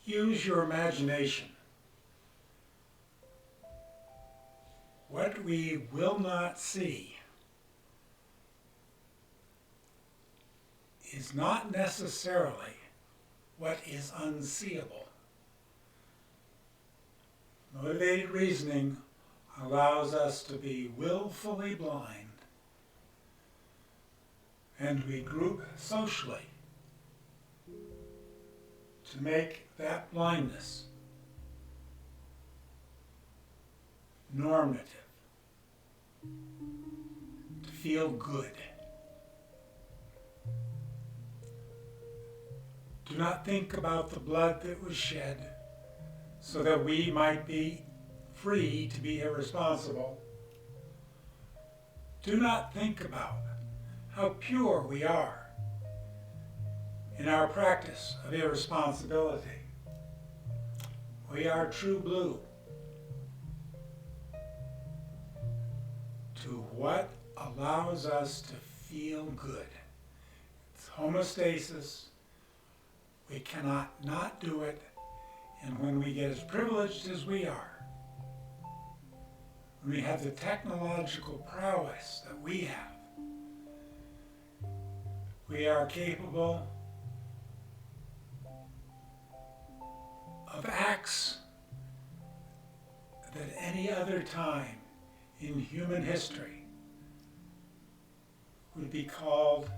Use your imagination. What we will not see is not necessarily what is unseeable. Motivated reasoning allows us to be willfully blind, and we group socially to make that blindness normative, to feel good. Do not think about the blood that was shed so that we might be free to be irresponsible. Do not think about how pure we are in our practice of irresponsibility. We are true blue to what allows us to feel good. It's homeostasis. We cannot not do it, and when we get as privileged as we are, when we have the technological prowess that we have, we are capable of acts that any other time in human history would be called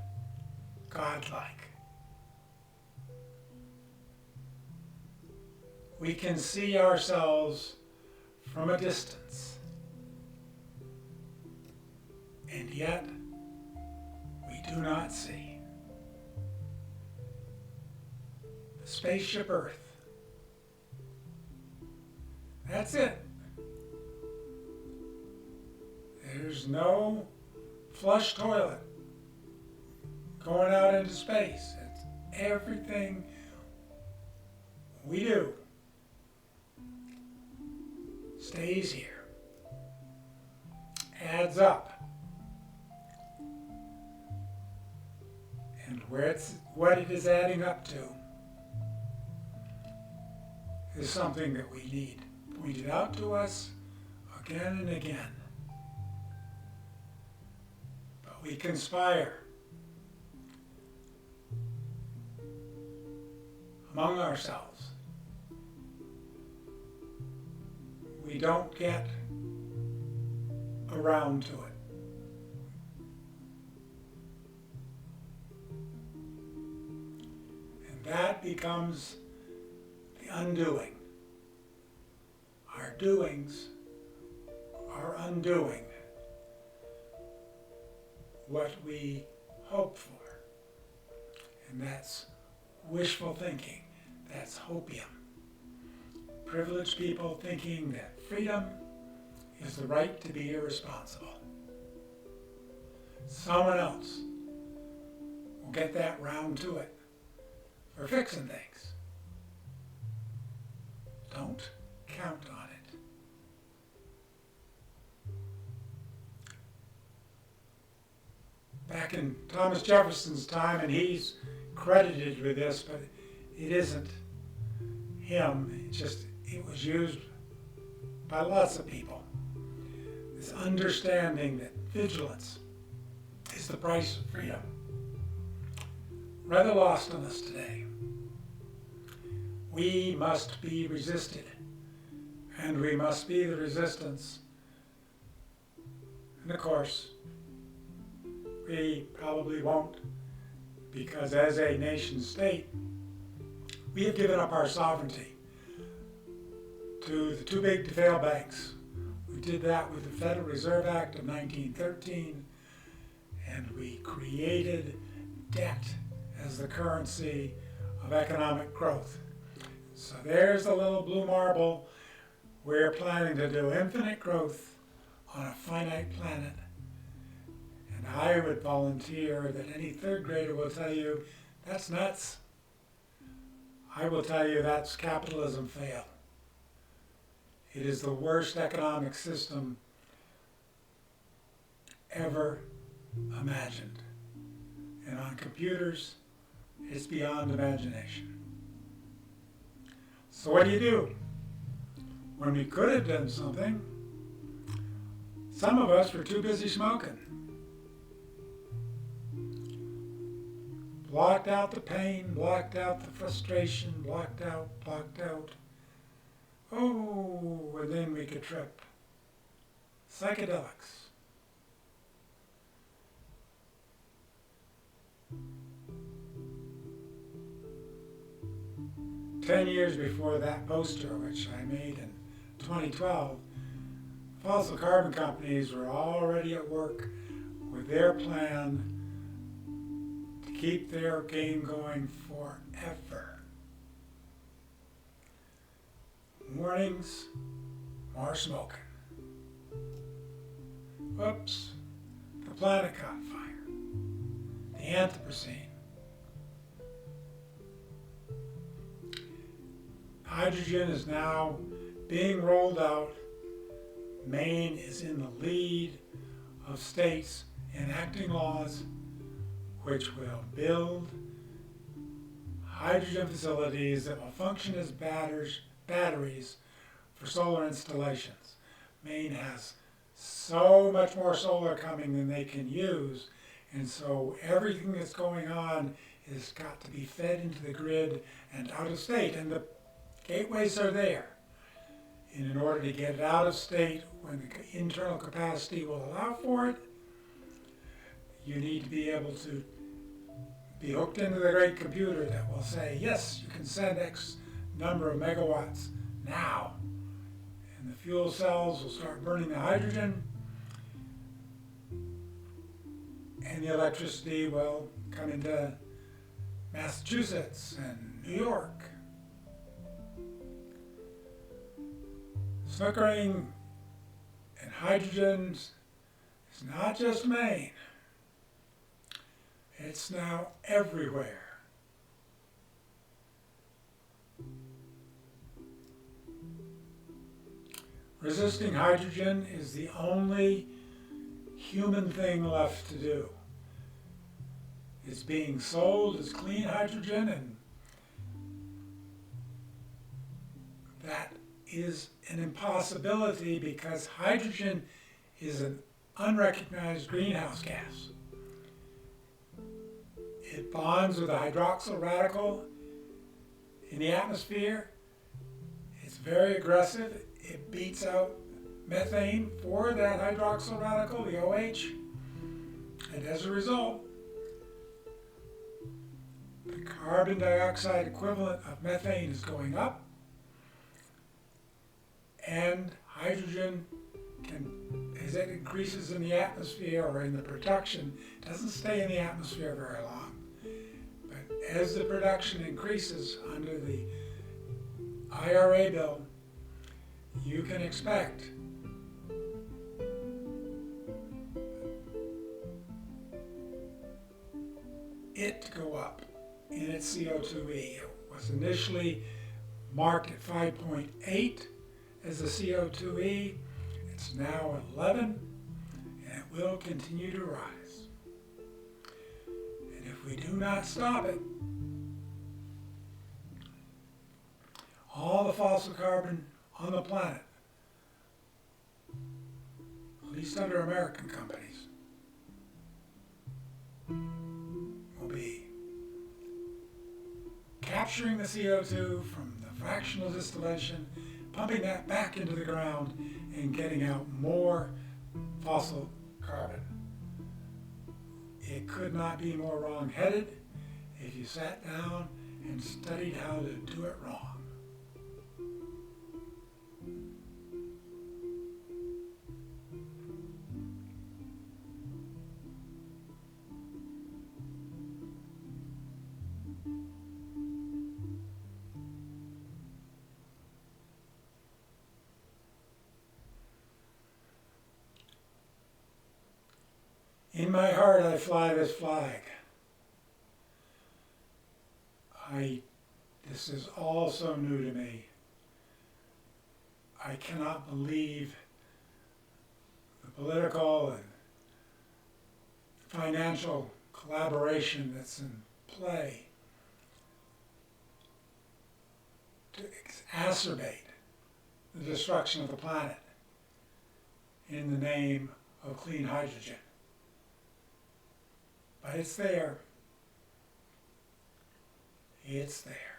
godlike. We can see ourselves from a distance, and yet we do not see. The spaceship Earth. That's it. There's no flush toilet going out into space. It's everything we do stays here, adds up, and what it is adding up to is something that we need pointed out to us again and again. But we conspire among ourselves. We don't get around to it. And that becomes the undoing. Our doings are undoing what we hope for. And that's wishful thinking. That's hopium. Privileged people thinking that freedom is the right to be irresponsible. Someone else will get that round to it for fixing things. Don't count on it. Back in Thomas Jefferson's time, and he's credited with this, but it isn't him, it was used by lots of people. This understanding that vigilance is the price of freedom. Rather lost on us today. We must be resisted, and we must be the resistance. And of course, we probably won't, because as a nation state, we have given up our sovereignty to the too big to fail banks. We did that with the Federal Reserve Act of 1913, and we created debt as the currency of economic growth. So there's the little blue marble. We're planning to do infinite growth on a finite planet. And I would volunteer that any third grader will tell you, that's nuts. I will tell you that's capitalism fail. It is the worst economic system ever imagined. And on computers, it's beyond imagination. So what do? When we could have done something, some of us were too busy smoking. Blocked out the pain, blocked out the frustration, blocked out. Oh, and then we could trip. Psychedelics. Ten years before that poster, which I made in 2012, fossil carbon companies were already at work with their plan to keep their game going forever. Mornings, more smoking. Whoops, the planet caught fire. The Anthropocene. Hydrogen is now being rolled out. Maine is in the lead of states enacting laws which will build hydrogen facilities that will function as batteries for solar installations. Maine has so much more solar coming than they can use, and so everything that's going on has got to be fed into the grid and out of state, and the gateways are there. And in order to get it out of state when the internal capacity will allow for it, you need to be able to be hooked into the great computer that will say, yes, you can send X number of megawatts now. And the fuel cells will start burning the hydrogen, and the electricity will come into Massachusetts and New York. Snookering and hydrogen is not just Maine. It's now everywhere. Resisting hydrogen is the only human thing left to do. It's being sold as clean hydrogen, and that is an impossibility because hydrogen is an unrecognized greenhouse gas. It bonds with a hydroxyl radical in the atmosphere. It's very aggressive. It beats out methane for that hydroxyl radical, the OH, and as a result, the carbon dioxide equivalent of methane is going up, and hydrogen as it increases in the atmosphere or in the production, doesn't stay in the atmosphere very long. But as the production increases under the IRA bill, you can expect it to go up in its CO2e. It was initially marked at 5.8 as the CO2e. It's now 11, and it will continue to rise. And if we do not stop it, all the fossil carbon on the planet, at least under American companies, will be capturing the CO2 from the fractional distillation, pumping that back into the ground, and getting out more fossil carbon. It could not be more wrong-headed if you sat down and studied how to do it wrong. In my heart, I fly this flag. This is all so new to me. I cannot believe the political and financial collaboration that's in play to exacerbate the destruction of the planet in the name of clean hydrogen. But it's there. It's there.